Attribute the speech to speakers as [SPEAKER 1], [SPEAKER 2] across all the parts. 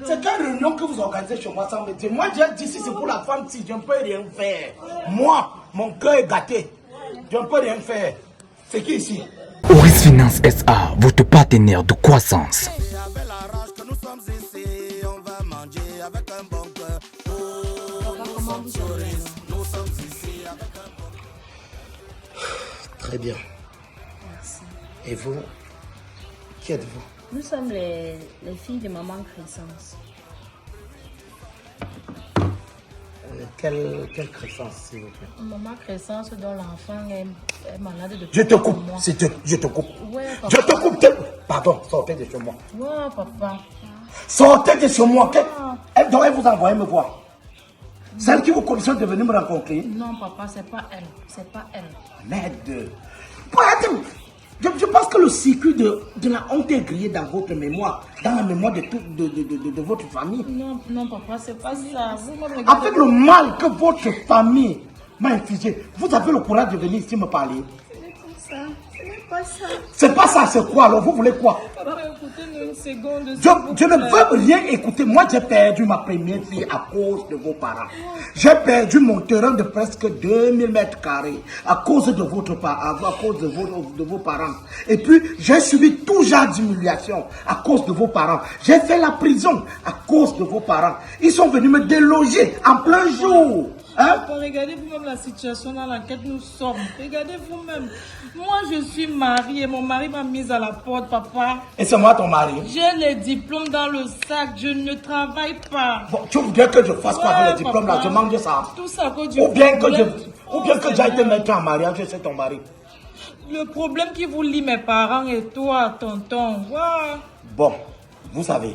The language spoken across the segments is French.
[SPEAKER 1] C'est quelle réunion que vous organisez chez moi sans me dire? Moi, j'ai dit si c'est pour la femme, si je ne peux rien faire. Moi, mon cœur est gâté. Je ne peux rien faire. C'est qui ici?
[SPEAKER 2] Auris Finance SA, votre partenaire de croissance.
[SPEAKER 1] Très bien.
[SPEAKER 3] Merci.
[SPEAKER 1] Et vous? Qui êtes-vous?
[SPEAKER 3] Nous sommes les filles de maman Crescence.
[SPEAKER 1] Quelle créissance, s'il vous plaît?
[SPEAKER 3] Maman Crescence dont l'enfant est malade depuis
[SPEAKER 1] Je te coupe,
[SPEAKER 3] mois.
[SPEAKER 1] je te coupe.
[SPEAKER 3] Ouais, papa.
[SPEAKER 1] Je te coupe. Pardon, sortez de chez moi.
[SPEAKER 3] Ouais, papa.
[SPEAKER 1] Sortez de chez moi. Elle devrait vous envoyer me voir. Celle qui vous commissionne de venir me rencontrer.
[SPEAKER 3] Non, papa, c'est pas elle. C'est pas elle.
[SPEAKER 1] Merde. Je pense que le circuit de la honte est grillé dans votre mémoire, dans la mémoire de votre famille.
[SPEAKER 3] Non, papa, c'est pas ça.
[SPEAKER 1] Avec le mal que votre famille m'a infligé, vous avez le courage de venir ici me parler.
[SPEAKER 3] Ce n'est pas ça. Ce n'est pas ça.
[SPEAKER 1] C'est pas ça, c'est quoi alors? Vous voulez quoi?
[SPEAKER 3] Papa, écoutez-nous une seconde.
[SPEAKER 1] Je ne veux rien écouter. Moi, j'ai perdu ma première fille à cause de vos parents. J'ai perdu mon terrain de presque 2000 mètres carrés à cause de votre à cause de vos parents. Et puis, j'ai subi tout genre d'humiliation à cause de vos parents. J'ai fait la prison à cause de vos parents. Ils sont venus me déloger en plein jour. Hein?
[SPEAKER 4] Papa, regardez vous-même la situation dans laquelle nous sommes. Regardez vous-même. Moi, je suis mariée. Mon mari m'a mise à la porte, papa.
[SPEAKER 1] Et c'est moi ton mari?
[SPEAKER 4] J'ai les diplômes dans le sac. Je ne travaille pas.
[SPEAKER 1] Bon, tu voudrais que je fasse quoi avec les diplômes là? Je manque de ça.
[SPEAKER 4] Tout ça à cause du
[SPEAKER 1] Ou bien que
[SPEAKER 4] problème.
[SPEAKER 1] j'ai été mettre en mariage, c'est ton mari.
[SPEAKER 4] Le problème qui vous lie mes parents et toi, tonton. Ouais.
[SPEAKER 1] Bon, vous savez,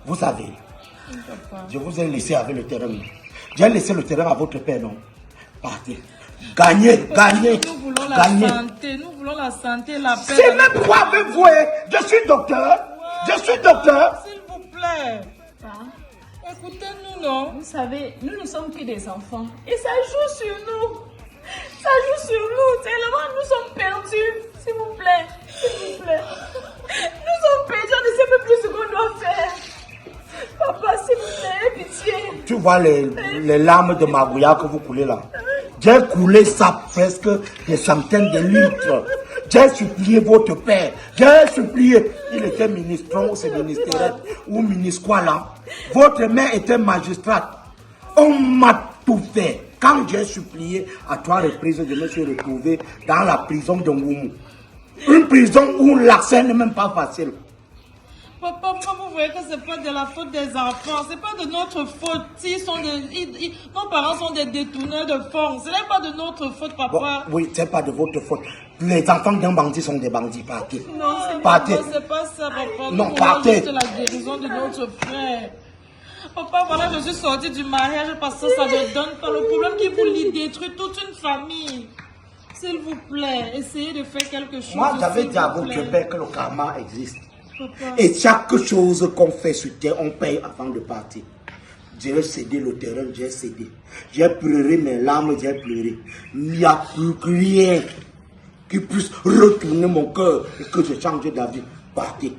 [SPEAKER 4] Papa.
[SPEAKER 1] je vous ai laissé avec le terrain. J'ai laissé le terrain à votre père, non? Partez. Gagnez.
[SPEAKER 4] Nous voulons la santé. Nous voulons la santé, la paix.
[SPEAKER 1] C'est même pas avec vous, hein. Je suis docteur.
[SPEAKER 4] Ouais,
[SPEAKER 1] Je suis docteur.
[SPEAKER 4] S'il vous plaît. Écoutez-nous, non?
[SPEAKER 3] Vous savez, nous ne sommes que des enfants. Et ça joue sur nous. Ça joue sur nous. Tellement nous sommes perdus. S'il vous plaît. S'il vous plaît. Nous sommes perdus. On ne sait même plus ce qu'on doit faire. Papa, s'il vous plaît, pitié.
[SPEAKER 1] Tu vois les larmes de Magouya que vous coulez là? J'ai coulé ça presque des centaines de litres. J'ai supplié votre père. J'ai supplié. Il était ministre ou c'est ministère ou ministre quoi là. Votre mère était magistrate. On m'a tout fait. Quand j'ai supplié à 3 reprises, je me suis retrouvé dans la prison de Ngoumou. Une prison où l'accès n'est même pas facile.
[SPEAKER 4] Papa, vous voyez que c'est pas de la faute des enfants, c'est pas de notre faute. Nos parents sont des détourneurs de fonds, ce n'est pas de notre faute, papa.
[SPEAKER 1] Bon, oui, c'est pas de votre faute. Les enfants d'un bandit sont des bandits, partez.
[SPEAKER 4] Non,
[SPEAKER 1] Partez.
[SPEAKER 4] c'est pas ça, papa.
[SPEAKER 1] Non,
[SPEAKER 4] Nous
[SPEAKER 1] partez.
[SPEAKER 4] juste la guérison de notre frère. Papa, voilà, je suis sortie du mariage parce que ça ne donne pas. Le problème qui vous lie détruit toute une famille. S'il vous plaît, essayez de faire quelque chose.
[SPEAKER 1] Moi, j'avais dit à votre père que le karma existe. Et chaque chose qu'on fait sur terre, on paye avant de partir. J'ai cédé le terrain, j'ai cédé. J'ai pleuré mes larmes, j'ai pleuré. Il n'y a plus rien qui puisse retourner mon cœur et que je change d'avis. Partez,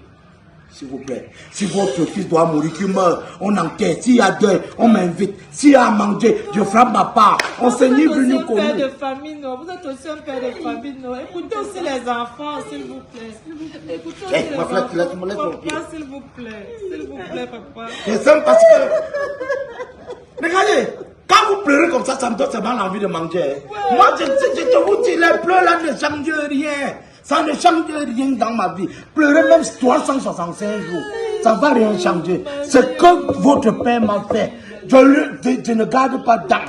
[SPEAKER 1] s'il vous plaît. Si votre fils doit mourir, qu'il meurt, on enquête. S'il y a deuil, on m'invite. S'il y a à manger, je frappe ma part. On s'est ni venu
[SPEAKER 4] comme nous. Vous êtes aussi un père de famille, non? Vous êtes aussi un père de famille, non? Écoutez aussi les enfants, s'il vous plaît. Écoutez aussi les enfants. Papa, s'il vous plaît, papa.
[SPEAKER 1] C'est simple parce que... Regardez, quand vous pleurez comme ça me donne seulement l'envie de manger. Ouais. Moi, je te vous dis, les pleurs là ne changent rien. Ça ne change rien dans ma vie. Pleurer même 365 jours, ça ne va rien changer. Ce que votre père m'a fait, je ne garde pas d'âme,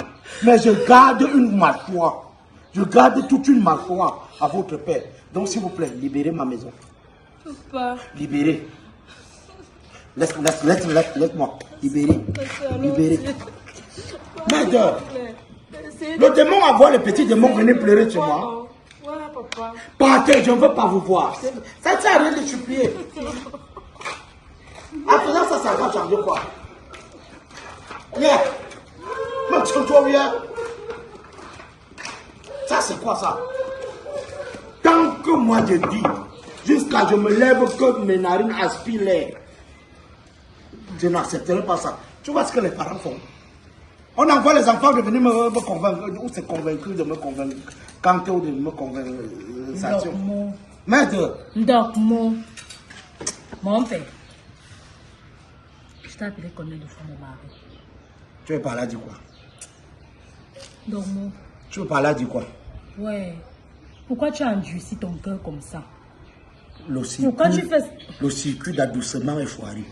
[SPEAKER 1] mais je garde une mâchoire. Je garde toute une mâchoire à votre père. Donc, s'il vous plaît, libérez ma maison.
[SPEAKER 4] Papa.
[SPEAKER 1] Libérez. Laisse-moi. Libérez. Merde. Le démon a voir les petits démons venir pleurer chez moi.
[SPEAKER 4] Voilà, papa.
[SPEAKER 1] Partez, je ne veux pas vous voir. Ça ne sert à rien de supplier. En faisant ça, ça va changer quoi? Viens. Toi, viens. Ça, c'est quoi ça? Tant que moi je dis, jusqu'à je me lève que mes narines aspirent l'air. Je n'accepterai pas ça. Tu vois ce que les parents font? On envoie les enfants de venir me convaincre, ou se convaincre de me convaincre, quand ou de me convaincre. Maître.
[SPEAKER 3] Donc, mon père, je t'ai appelé combien de fois mon mari?
[SPEAKER 1] Tu veux parler du quoi?
[SPEAKER 3] Donc,
[SPEAKER 1] tu veux parler du quoi?
[SPEAKER 3] Ouais. Pourquoi tu as endurci ton cœur comme ça?
[SPEAKER 1] Pourquoi tu fais... Le circuit d'adoucement est foiré.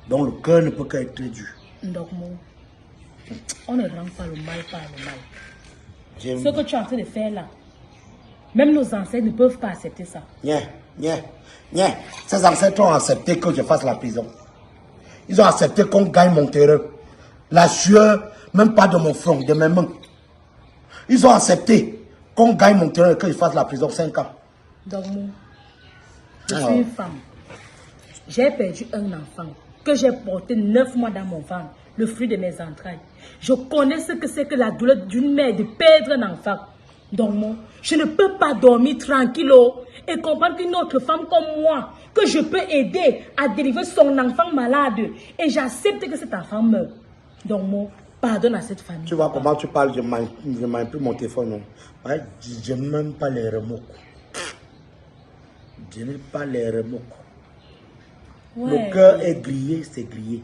[SPEAKER 1] Donc le cœur ne peut qu'être dur.
[SPEAKER 3] Donc, on ne rend pas le mal par le mal. Ce que tu es en train de faire là, même nos ancêtres ne peuvent pas accepter ça.
[SPEAKER 1] Ces ancêtres ont accepté que je fasse la prison. Ils ont accepté qu'on gagne mon terrain. La sueur, même pas de mon front, de mes mains. Ils ont accepté qu'on gagne mon terrain et que je fasse la prison 5 ans.
[SPEAKER 3] Donc, je suis une femme. J'ai perdu un enfant que j'ai porté 9 mois dans mon ventre, le fruit de mes entrailles. Je connais ce que c'est que la douleur d'une mère de perdre un enfant. Donc, je ne peux pas dormir tranquille et comprendre qu'une autre femme comme moi, que je peux aider à délivrer son enfant malade, et j'accepte que cet enfant meure. Donc, pardonne à cette famille.
[SPEAKER 1] Tu vois comment tu parles, je m'en plus mon téléphone. Non? Ouais, je n'aime même pas les remords. Je n'ai pas les remords. Ouais. Le cœur est grillé, c'est grillé.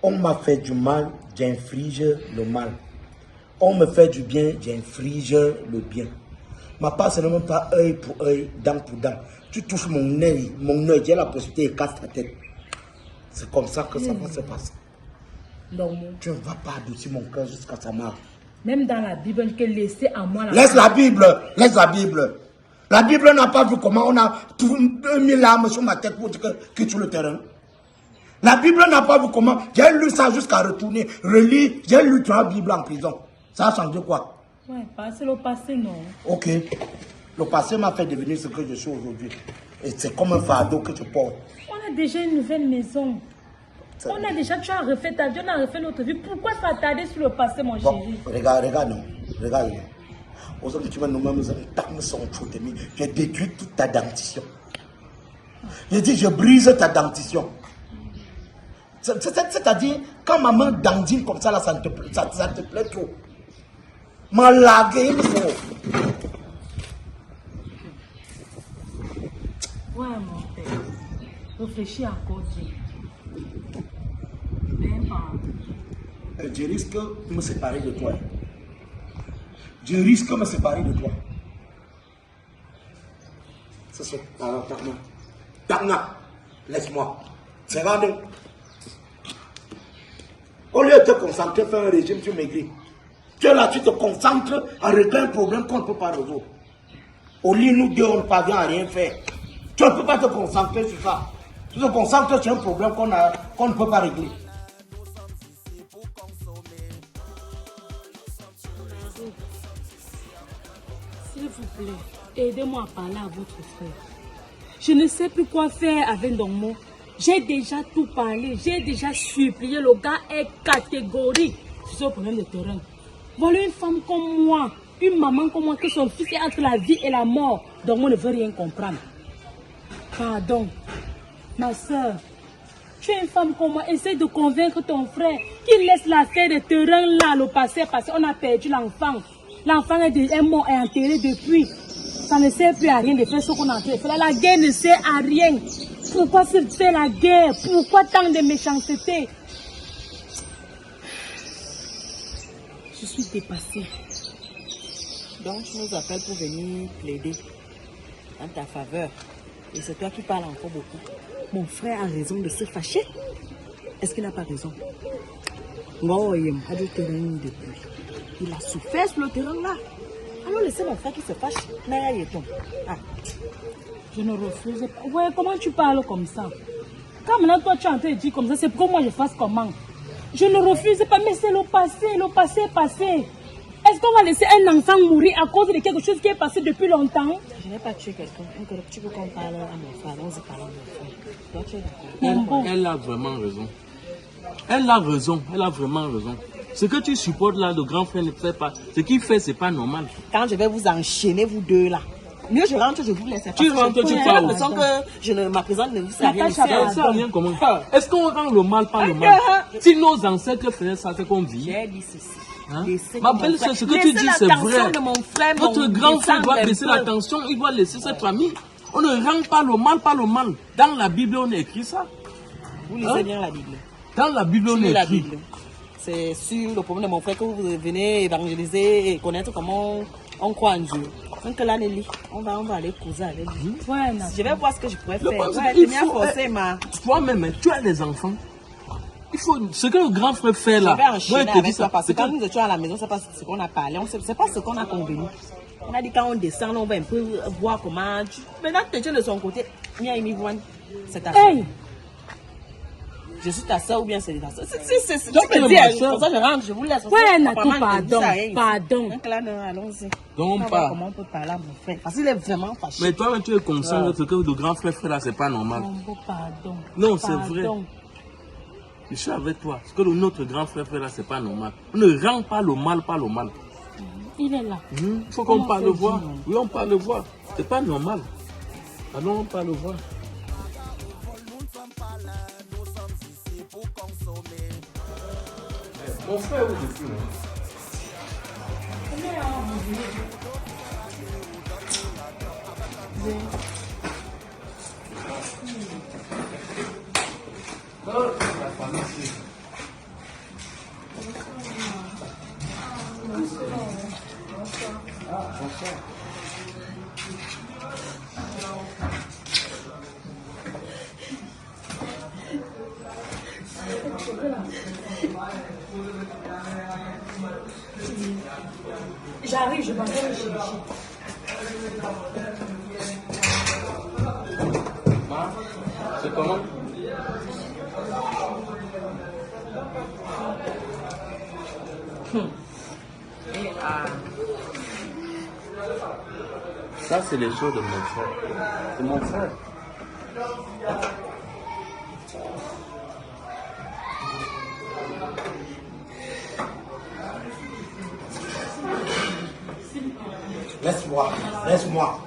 [SPEAKER 1] On m'a fait du mal, j'inflige le mal. On me fait du bien, j'inflige le bien. Ma part, ce n'est même pas œil pour œil, dent pour dent. Tu touches mon œil, j'ai la possibilité de casser ta tête. C'est comme ça que ça va se passer.
[SPEAKER 3] Donc,
[SPEAKER 1] tu ne vas pas adoucir mon cœur jusqu'à sa mort.
[SPEAKER 3] Même dans la Bible, que laissez à moi la...
[SPEAKER 1] Laisse la Bible, laisse la Bible. La Bible n'a pas vu comment on a mis l'arme sur ma tête pour dire que tu le terrain. La Bible n'a pas vu comment. J'ai lu ça jusqu'à retourner, relire. J'ai lu 3 Bibles en prison. Ça a changé quoi?
[SPEAKER 3] Ouais, c'est le passé, non.
[SPEAKER 1] Ok. Le passé m'a fait devenir ce que je suis aujourd'hui. Et c'est comme un fardeau que je porte.
[SPEAKER 3] On a déjà une nouvelle maison. On a déjà, tu as refait ta vie, on a refait notre vie. Pourquoi s'attarder sur le passé, mon chéri?
[SPEAKER 1] Regarde, non. Regarde, non. Aujourd'hui, tu vas nous-mêmes, j'ai détruit toute ta dentition. J'ai dit, je brise ta dentition. C'est-à-dire, quand maman dandine comme ça, là, ça te plaît trop. M'a lagué une fois.
[SPEAKER 3] Ouais, mon père. Réfléchis encore, Dieu.
[SPEAKER 1] Je risque de me séparer de toi. Je risque de me séparer de toi. C'est ça. Alors, Tagna, laisse-moi. C'est vrai, non? Au lieu de te concentrer, faire un régime, tu maigris. Tu es là, tu te concentres à régler un problème qu'on ne peut pas résoudre. Au lit, nous deux, on ne parvient à rien faire. Tu ne peux pas te concentrer sur ça. Tu te concentres sur un problème qu'on ne peut pas régler.
[SPEAKER 3] S'il vous plaît, aidez-moi à parler à votre frère. Je ne sais plus quoi faire avec Ndongmo. J'ai déjà tout parlé, j'ai déjà supplié. Le gars est catégorique sur ce problème de terrain. Voilà une femme comme moi, une maman comme moi, que son fils est entre la vie et la mort. Ndongmo ne veut rien comprendre. Pardon, ma soeur. Tu es une femme comme moi, essaye de convaincre ton frère qu'il laisse l'affaire de terrain là, le passé, parce qu'on a perdu l'enfant. L'enfant est mort et enterré depuis. Ça ne sert plus à rien de faire ce qu'on a fait. La guerre ne sert à rien. Pourquoi se faire la guerre? Pourquoi tant de méchanceté? Je suis dépassée.
[SPEAKER 5] Donc tu nous appelles pour venir plaider en ta faveur. Et c'est toi qui parles encore beaucoup. Mon frère a raison de se fâcher. Est-ce qu'il n'a pas raison? Il a souffert sur le terrain là. Alors laissez mon frère qui se fâche.
[SPEAKER 3] Je ne refuse pas. Ouais, comment tu parles comme ça? Quand maintenant toi tu es en train de dire comme ça, c'est pour moi je fasse comment? Je ne refuse pas, mais c'est le passé est passé. Est-ce qu'on va laisser un enfant mourir à cause de quelque chose qui est passé depuis longtemps?
[SPEAKER 5] Je n'ai pas tué quelqu'un. Tu veux qu'on parle à mon frère? On se parle à mon frère. Toi, tu es
[SPEAKER 6] d'accord. Elle a vraiment raison. Elle a raison. Elle a vraiment raison. Ce que tu supportes là, le grand frère ne fait pas. Ce qu'il fait, c'est pas normal.
[SPEAKER 5] Quand je vais vous enchaîner, vous deux là, Mieux je rentre, je vous laisse.
[SPEAKER 6] Tu rentres, tu
[SPEAKER 5] J'ai
[SPEAKER 6] pars.
[SPEAKER 5] l'impression que ma présence ne vous sert à rien.
[SPEAKER 6] Ça ne sert à rien comment. Est-ce qu'on rend le mal par le mal? Si nos ancêtres faisaient ça, c'est qu'on vit.
[SPEAKER 5] J'ai dit ceci.
[SPEAKER 6] Hein? Ma belle soeur, ce que tu dis, c'est vrai. Votre grand frère doit baisser la tension, il doit laisser cette famille. On ne rend pas le mal par le mal. Dans la Bible, on a écrit ça.
[SPEAKER 5] Vous lisez bien la Bible.
[SPEAKER 6] Dans la Bible, on a écrit.
[SPEAKER 5] C'est sur le problème de mon frère que vous venez évangéliser et connaître comment on croit en Dieu. Donc là, Nelly, on va aller causer avec lui. Je vais voir ce que je pourrais faire.
[SPEAKER 6] Toi-même, tu as des enfants. Il faut ce que le grand frère fait là.
[SPEAKER 5] Je vais enchaîner avec ça parce que quand nous étions à la maison, c'est pas ce qu'on a parlé, c'est pas ce qu'on a convenu. On a dit quand on descend, on va un peu voir comment. Maintenant, tu es de son côté. C'est ta soeur. Je suis ta soeur ou bien c'est ta soeur. C'est ce que je dis. Pour ça, je rentre, je vous laisse.
[SPEAKER 3] Ouais, Natou, pardon.
[SPEAKER 5] Donc là, allons-y.
[SPEAKER 6] Donc,
[SPEAKER 5] on va voir comment on peut parler à mon frère. Parce qu'il est vraiment fâché.
[SPEAKER 6] Mais toi, tu es conscient de ce que le grand frère fait là, c'est pas normal.
[SPEAKER 3] Pardon.
[SPEAKER 6] Non, c'est vrai. Je suis avec toi. Ce que notre grand frère fait là, c'est pas normal. On ne rend pas le mal par le mal.
[SPEAKER 3] Il est là.
[SPEAKER 6] Il faut qu'on parle le voir. Oui, on parle le voir. C'est pas normal. Allons, on parle le voir. Mon frère, où je suis,
[SPEAKER 3] J'arrive, je vais aller chercher.
[SPEAKER 6] C'est comment? Ça, c'est les choses de mon frère. C'est mon frère.
[SPEAKER 1] Laisse-moi, laisse-moi.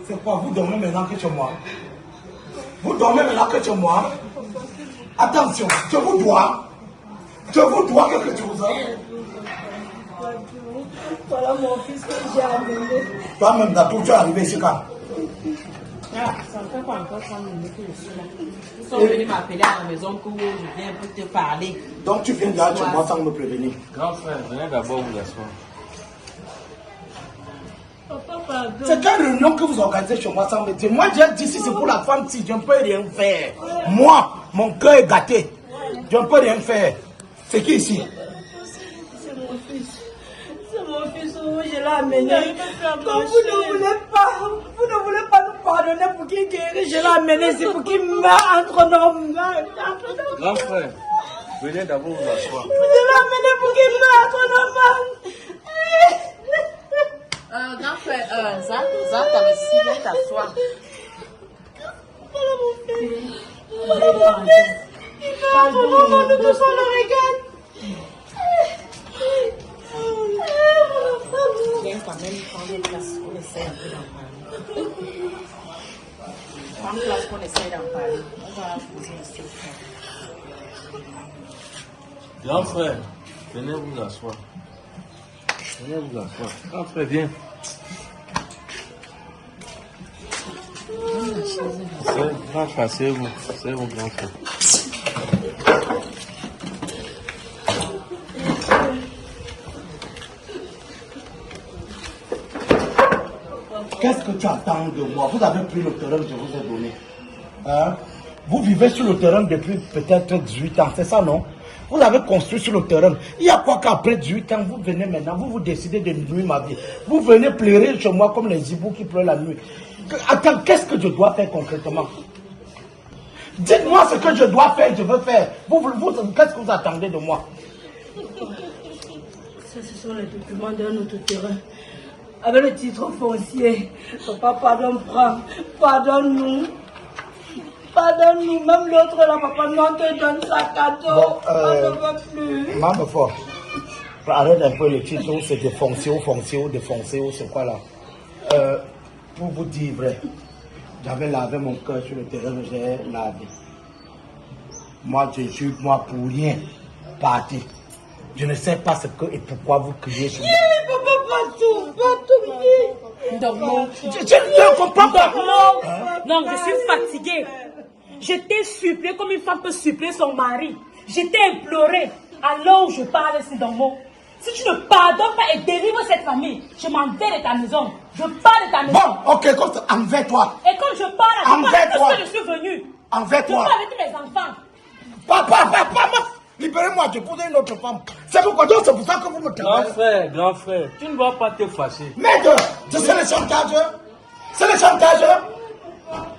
[SPEAKER 1] C'est quoi, vous dormez maintenant que chez moi? Vous dormez maintenant que chez moi? Attention, je vous dois quelque chose.
[SPEAKER 3] Voilà mon fils que j'ai amené.
[SPEAKER 1] Toi-même, Natou, tu es arrivé ici quand?
[SPEAKER 5] Ça ne fait pas encore 3 minutes que je suis là. Ils sont venus m'appeler à la maison pour que je vienne pour te parler.
[SPEAKER 1] Donc tu viens de chez moi sans me prévenir.
[SPEAKER 6] Grand frère, venez d'abord vous asseoir.
[SPEAKER 1] C'est quelle réunion que vous organisez chez moi sans me dire? Moi, j'ai dit si c'est pour la femme, si je ne peux rien faire. Moi, mon cœur est gâté. Je ne peux rien faire. C'est qui ici?
[SPEAKER 3] C'est mon fils. C'est mon fils, je l'ai amené. Comme vous ne voulez pas nous pardonner pour qu'il guérisse, je l'ai amené ici pour qu'il meure entre nos mains.
[SPEAKER 6] Grand frère, venez d'abord vous asseoir.
[SPEAKER 3] Je l'ai amené pour qu'il meure entre nos mains.
[SPEAKER 5] Grand frère, Zach, t'as réussi, viens t'asseoir.
[SPEAKER 3] Pardon, maman, nous devons le regarder.
[SPEAKER 5] Viens quand même prendre place qu'on essaie un peu d'en parler. Prends place qu'on essaie d'en parler. On va poser une question.
[SPEAKER 6] Grand frère, venez vous asseoir. Venez vous asseoir. Grand frère, viens. Grand frère, c'est vous. C'est vous, grand frère.
[SPEAKER 1] Qu'est-ce que tu attends de moi? Vous avez pris le terrain que je vous ai donné. Hein? Vous vivez sur le terrain depuis peut-être 18 ans, c'est ça, non? Vous avez construit sur le terrain. Il y a quoi qu'après 18 ans, vous venez maintenant, vous décidez de nuire ma vie. Vous venez pleurer chez moi comme les hiboux qui pleurent la nuit. Attends, qu'est-ce que je dois faire concrètement? Dites-moi ce que je dois faire, je veux faire. Qu'est-ce que vous attendez de moi?
[SPEAKER 3] Ça, ce sont les documents de notre terrain. Avec le titre foncier. Papa, pardonne-nous. Pardonne-nous. Même l'autre là, papa, non, on te donne sa cadeau. On ne veut plus.
[SPEAKER 1] Maman fort. Arrête un peu le titre, c'est de foncier, c'est quoi là? pour vous dire vrai, j'avais lavé mon cœur sur le terrain, j'ai lavé. Moi, je suis moi pour rien parti. Je ne sais pas ce que et pourquoi vous criez sur moi.
[SPEAKER 5] Je
[SPEAKER 1] ne comprends pas.
[SPEAKER 5] Non, je suis fatiguée. Je t'ai supplié comme une femme peut supplier son mari. Je t'ai imploré. Alors je parle ici dans mon. Si tu ne pardonnes pas et délivres cette famille, je m'en vais de ta maison. Je pars de ta maison.
[SPEAKER 1] Bon, ok, envers toi.
[SPEAKER 5] Et quand je pars,
[SPEAKER 1] envers toi.
[SPEAKER 5] Je suis venue.
[SPEAKER 1] Envers toi.
[SPEAKER 5] Je pars avec mes enfants.
[SPEAKER 1] Papa, libérez-moi, je pose une autre femme. C'est pourquoi donc c'est pour ça que vous me travaillez.
[SPEAKER 6] Grand frère, tu ne dois pas te fâcher.
[SPEAKER 1] Merde, c'est le chantage. C'est le chantage.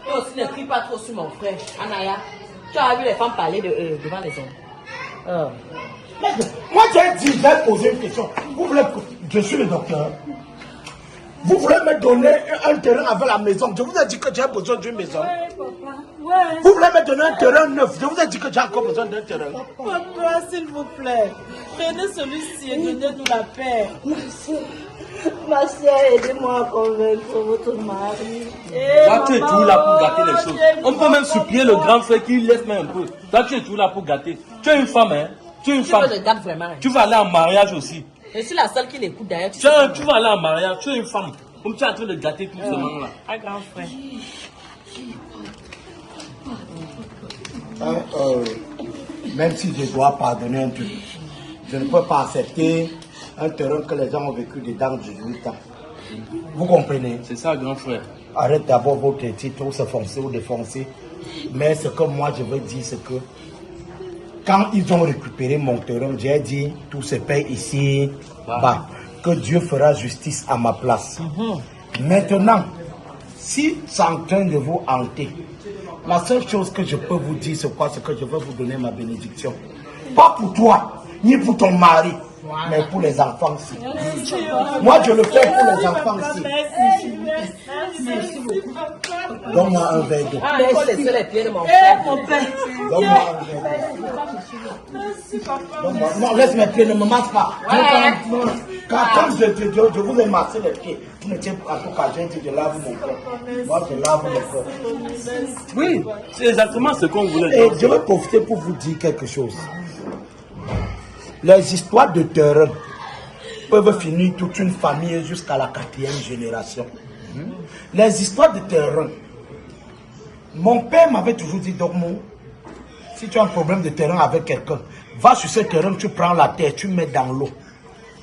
[SPEAKER 5] Et aussi ne crie pas trop sur mon frère. Anaya, tu as vu les femmes parler devant les hommes.
[SPEAKER 1] Moi j'ai dit, j'ai posé une question. Vous voulez que je suis le docteur? Vous voulez me donner un terrain avec la maison? Je vous ai dit que j'ai besoin d'une maison.
[SPEAKER 5] Ouais, papa. Ouais.
[SPEAKER 1] Vous voulez me donner un terrain neuf? Je vous ai dit que j'ai encore besoin d'un terrain.
[SPEAKER 4] Papa, s'il vous plaît, prenez celui-ci et donnez-nous la paix.
[SPEAKER 3] Ma soeur, aidez-moi à convaincre votre mari.
[SPEAKER 6] Toi, tu es toujours là pour gâter les choses. On peut même supplier le grand frère qui laisse même un peu. Toi, tu es toujours là pour gâter. Tu es une femme, hein? Tu es une femme.
[SPEAKER 5] Tu me regardes vraiment.
[SPEAKER 6] Tu vas aller en mariage aussi.
[SPEAKER 5] Je suis la seule qui l'écoute d'ailleurs.
[SPEAKER 6] Tu vas aller en mariage. Tu es une femme. Comme tu es en train de gâter tout ce monde-là.
[SPEAKER 5] Un grand frère.
[SPEAKER 1] Même si je dois pardonner un truc, je ne peux pas accepter un terrain que les gens ont vécu dedans 18 ans. Vous comprenez?
[SPEAKER 6] C'est ça, grand frère.
[SPEAKER 1] Arrête d'abord votre titre, ou se foncer ou défoncer. Mais ce que moi je veux dire, c'est que quand ils ont récupéré mon terrain, j'ai dit tout se paye ici, bas, que Dieu fera justice à ma place. Maintenant, si c'est en train de vous hanter, la seule chose que je peux vous dire, c'est quoi? C'est que je vais vous donner ma bénédiction. Pas pour toi, ni pour ton mari, mais pour les enfants aussi. Moi, je le fais pour les enfants aussi.
[SPEAKER 3] Merci beaucoup.
[SPEAKER 1] Donne-moi un verre d'eau.
[SPEAKER 5] Ah, il faut laisser les pieds de mon frère.
[SPEAKER 3] Mon père.
[SPEAKER 1] Donne-moi un verre d'eau. Donne-moi- Non, laisse mes pieds, ne me masse pas. Quand je vous ai massé les pieds, vous n'étiez pas tout cas, j'ai dit je lave mon corps. Moi, je lave mon corps.
[SPEAKER 6] Oui, c'est exactement ce qu'on voulait
[SPEAKER 1] Et
[SPEAKER 6] dire.
[SPEAKER 1] je vais profiter pour vous dire quelque chose. Les histoires de terrain peuvent finir toute une famille jusqu'à la 4e génération. Les histoires de terrain. Mon père m'avait toujours dit, Dogmo, si tu as un problème de terrain avec quelqu'un, va sur ce terrain, tu prends la terre, tu mets dans l'eau,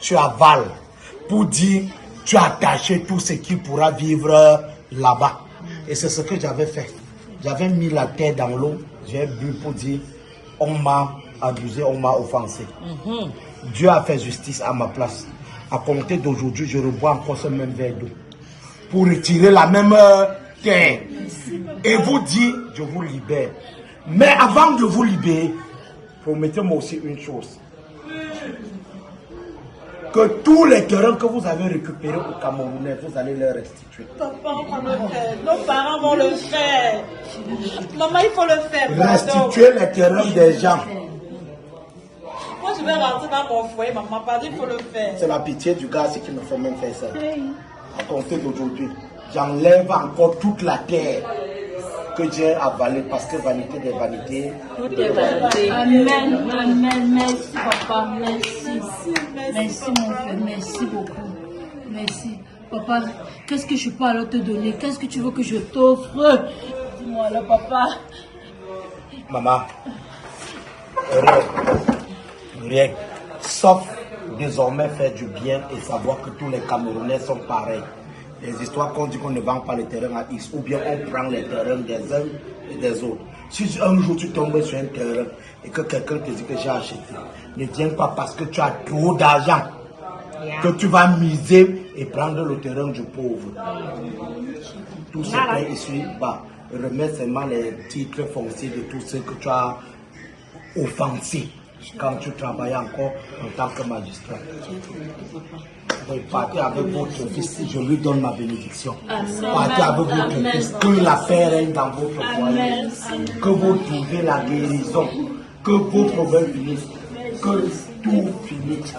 [SPEAKER 1] tu avales, pour dire, tu as attaché tout ce qui pourra vivre là-bas. Et c'est ce que j'avais fait. J'avais mis la terre dans l'eau, j'ai bu pour dire, on m'a abusé, on m'a offensé. Dieu a fait justice à ma place. À compter d'aujourd'hui, je rebois encore ce même verre d'eau pour retirer la même terre et vous dire, je vous libère. Mais avant de vous libérer, promettez-moi aussi une chose. Que tous les terrains que vous avez récupérés au Camerounais, vous allez les restituer.
[SPEAKER 4] Papa, on va le faire. Nos parents vont le faire. Maman, il faut le faire. Pardon.
[SPEAKER 1] Restituer les terrains des gens.
[SPEAKER 4] Moi, je vais rentrer dans mon foyer, maman. Pardon, il faut le faire.
[SPEAKER 1] C'est la pitié du gars, c'est qu'il me faut même faire ça. À compter d'aujourd'hui, j'enlève encore toute la terre que j'ai avalée parce que vanité des vanités.
[SPEAKER 3] Amen, amen, merci papa, merci. Merci mon frère, merci beaucoup. Merci. Papa, qu'est-ce que je peux alors te donner? Qu'est-ce que tu veux que je t'offre? Dis-moi là, papa.
[SPEAKER 1] Maman, rien. Sauf désormais faire du bien et savoir que tous les Camerounais sont pareils. Les histoires qu'on dit qu'on ne vend pas les terrains à X, ou bien on prend les terrains des uns et des autres. Si un jour tu tombes sur un terrain et que quelqu'un te dit que j'ai acheté, ne viens pas parce que tu as trop d'argent que tu vas miser et prendre le terrain du pauvre. Tout ce qui est ici, bah, remets seulement les titres fonciers de tous ceux que tu as offensés quand tu travailles encore en tant que magistrat. Oui, partez avec votre fils, je lui donne ma bénédiction. Partez avec votre fils, que la paix règne dans votre foyer, que vous trouvez la guérison, que vos problèmes finissent. que tout finisse.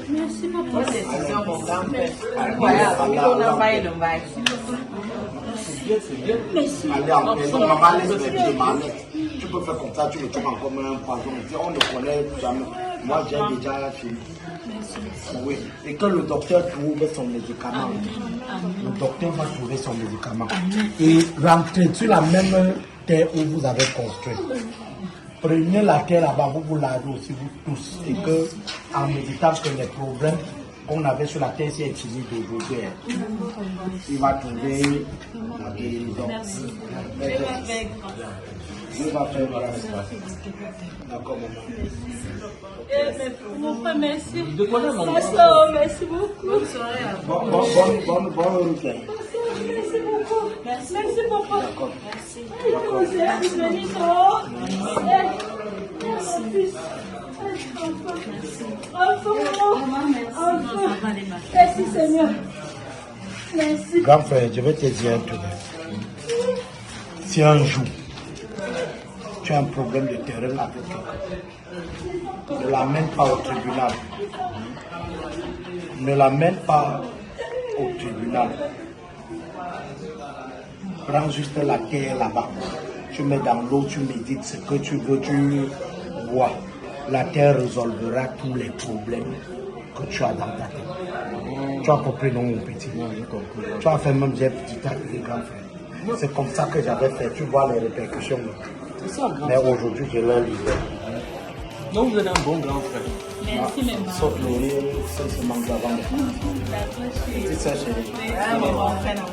[SPEAKER 3] Merci, papa. Merci.
[SPEAKER 1] Allez, en paix. Maman, laisse les pieds, maman. Tu peux faire comme ça, tu le tues encore comme un poison. On ne connaît jamais. Moi, j'ai déjà fini. Oui. Et que le docteur trouve son médicament. Le docteur va trouver son médicament. Et rentrez sur la même terre où vous avez construit. Prenez la terre là-bas, vous lavez aussi, vous tous. Et que, en méditant que les problèmes qu'on avait sur la terre, c'est utilisé d'aujourd'hui. Il va trouver la guérison. Dieu va faire grâce. D'accord, maman.
[SPEAKER 3] Mon frère, merci.
[SPEAKER 6] De quoi là, maman?
[SPEAKER 3] Merci beaucoup.
[SPEAKER 1] Bonne route.
[SPEAKER 3] Merci beaucoup. Merci, papa.
[SPEAKER 1] D'accord.
[SPEAKER 3] Merci. Merci, Seigneur. Merci.
[SPEAKER 1] Grand frère, je vais te dire un truc. Si un jour, tu as un problème de terrain avec quelqu'un, ne l'amène pas au tribunal. Ne l'amène pas au tribunal. Prends juste la terre là-bas. Tu mets dans l'eau, tu médites ce que tu veux, tu bois. La terre résolvera tous les problèmes que tu as dans ta tête. Tu as compris, non, mon petit? Tu as fait même des petits actes de grand frère. C'est comme ça que j'avais fait. Tu vois les répercussions. Mais aujourd'hui, je l'ai livré.
[SPEAKER 6] Donc vous êtes un bon grand frère.
[SPEAKER 3] Merci, maman.
[SPEAKER 1] Sauf le rire, c'est ce manque d'avant. C'est ça, chérie.
[SPEAKER 3] Mon frère,